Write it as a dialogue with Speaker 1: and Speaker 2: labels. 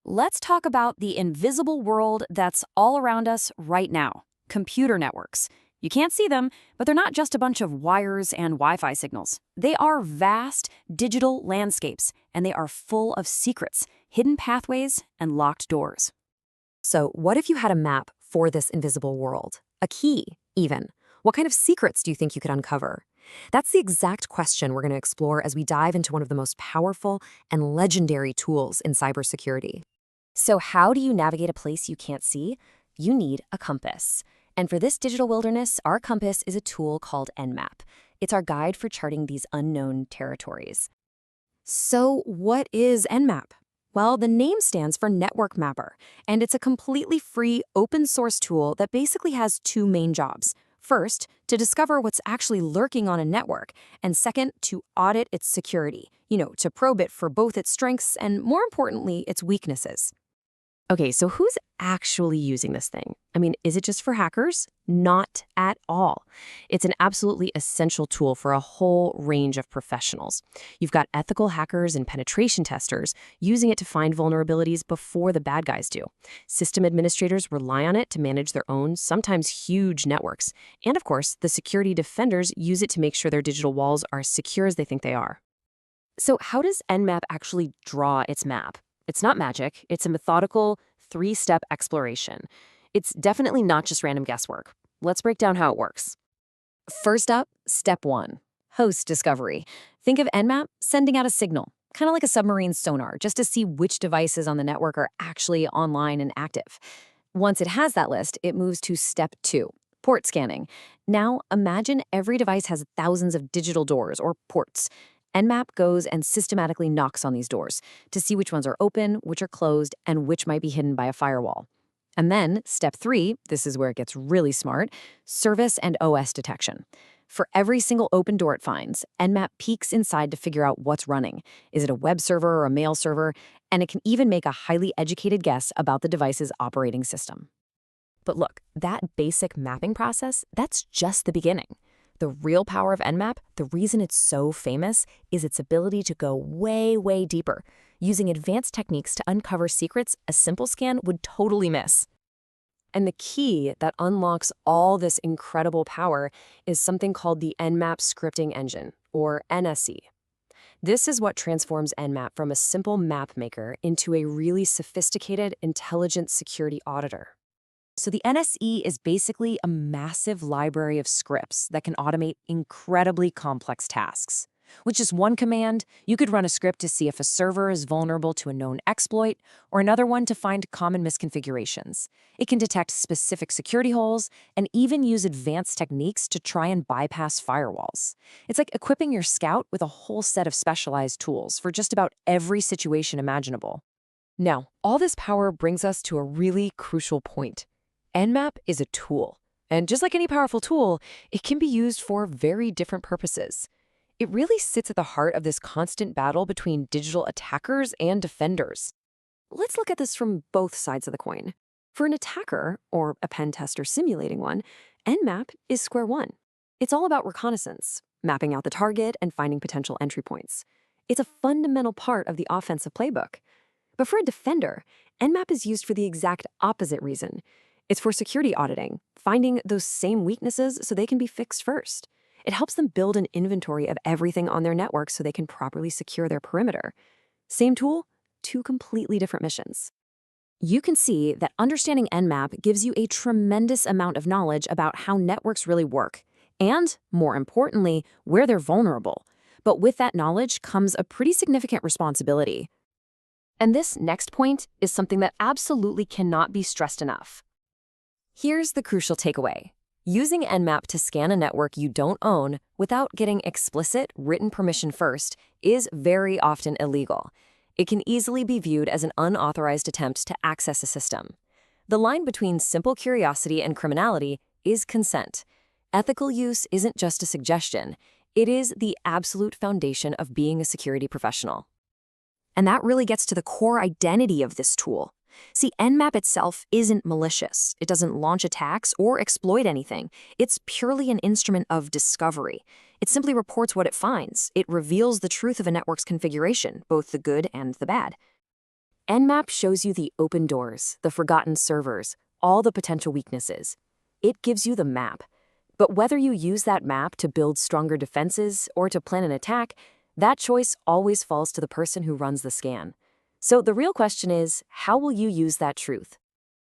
Speaker 1: let's talk about the invisible world that's all around us right now, computer networks. You can't see them, but they're not just a bunch of wires and Wi-Fi signals. They are vast digital landscapes, and they are full of secrets, hidden pathways, and locked doors.
Speaker 2: So what if you had a map for this invisible world? A key, even. What kind of secrets do you think you could uncover? That's the exact question we're going to explore as we dive into one of the most powerful and legendary tools in cybersecurity.
Speaker 3: So how do you navigate a place you can't see? You need a compass. And for this digital wilderness, our compass is a tool called Nmap. It's our guide for charting these unknown territories.
Speaker 2: So what is Nmap? Well, the name stands for Network Mapper, and it's a completely free open source tool that basically has two main jobs. First, to discover what's actually lurking on a network, and second, to audit its security, to probe it for both its strengths and, more importantly, its weaknesses.
Speaker 3: Okay, so who's actually using this thing? I mean, is it just for hackers? Not at all. It's an absolutely essential tool for a whole range of professionals. You've got ethical hackers and penetration testers using it to find vulnerabilities before the bad guys do. System administrators rely on it to manage their own, sometimes huge networks. And of course, the security defenders use it to make sure their digital walls are as secure as they think they are. So how does Nmap actually draw its map? It's not magic. It's a methodical, three-step exploration. It's definitely not just random guesswork. Let's break down how it works.
Speaker 2: First up, step 1, host discovery. Think of Nmap sending out a signal, kind of like a submarine sonar, just to see which devices on the network are actually online and active. Once it has that list, it moves to step 2, port scanning. Now, imagine every device has thousands of digital doors or ports. Nmap goes and systematically knocks on these doors to see which ones are open, which are closed, and which might be hidden by a firewall. And then, step 3, this is where it gets really smart, service and OS detection. For every single open door it finds, Nmap peeks inside to figure out what's running. Is it a web server or a mail server? And it can even make a highly educated guess about the device's operating system.
Speaker 3: But look, that basic mapping process, that's just the beginning. The real power of Nmap, the reason it's so famous, is its ability to go way, way deeper, using advanced techniques to uncover secrets a simple scan would totally miss.
Speaker 2: And the key that unlocks all this incredible power is something called the Nmap Scripting Engine, or NSE. This is what transforms Nmap from a simple map maker into a really sophisticated, intelligent security auditor. So the NSE is basically a massive library of scripts that can automate incredibly complex tasks. With just one command, you could run a script to see if a server is vulnerable to a known exploit, or another one to find common misconfigurations. It can detect specific security holes and even use advanced techniques to try and bypass firewalls. It's like equipping your Scout with a whole set of specialized tools for just about every situation imaginable. Now, all this power brings us to a really crucial point. Nmap is a tool, and just like any powerful tool, it can be used for very different purposes. It really sits at the heart of this constant battle between digital attackers and defenders. Let's look at this from both sides of the coin. For an attacker, or a pen tester simulating one, Nmap is square one. It's all about reconnaissance, mapping out the target and finding potential entry points. It's a fundamental part of the offensive playbook. But for a defender, Nmap is used for the exact opposite reason. It's for security auditing, finding those same weaknesses so they can be fixed first. It helps them build an inventory of everything on their network so they can properly secure their perimeter. Same tool, two completely different missions. You can see that understanding Nmap gives you a tremendous amount of knowledge about how networks really work, and, more importantly, where they're vulnerable. But with that knowledge comes a pretty significant responsibility. And this next point is something that absolutely cannot be stressed enough. Here's the crucial takeaway. Using Nmap to scan a network you don't own without getting explicit written permission first is very often illegal. It can easily be viewed as an unauthorized attempt to access a system. The line between simple curiosity and criminality is consent. Ethical use isn't just a suggestion. It is the absolute foundation of being a security professional. And that really gets to the core identity of this tool. See, Nmap itself isn't malicious. It doesn't launch attacks or exploit anything. It's purely an instrument of discovery. It simply reports what it finds. It reveals the truth of a network's configuration, both the good and the bad. Nmap shows you the open doors, the forgotten servers, all the potential weaknesses. It gives you the map. But whether you use that map to build stronger defenses or to plan an attack, that choice always falls to the person who runs the scan. So the real question is, how will you use that truth?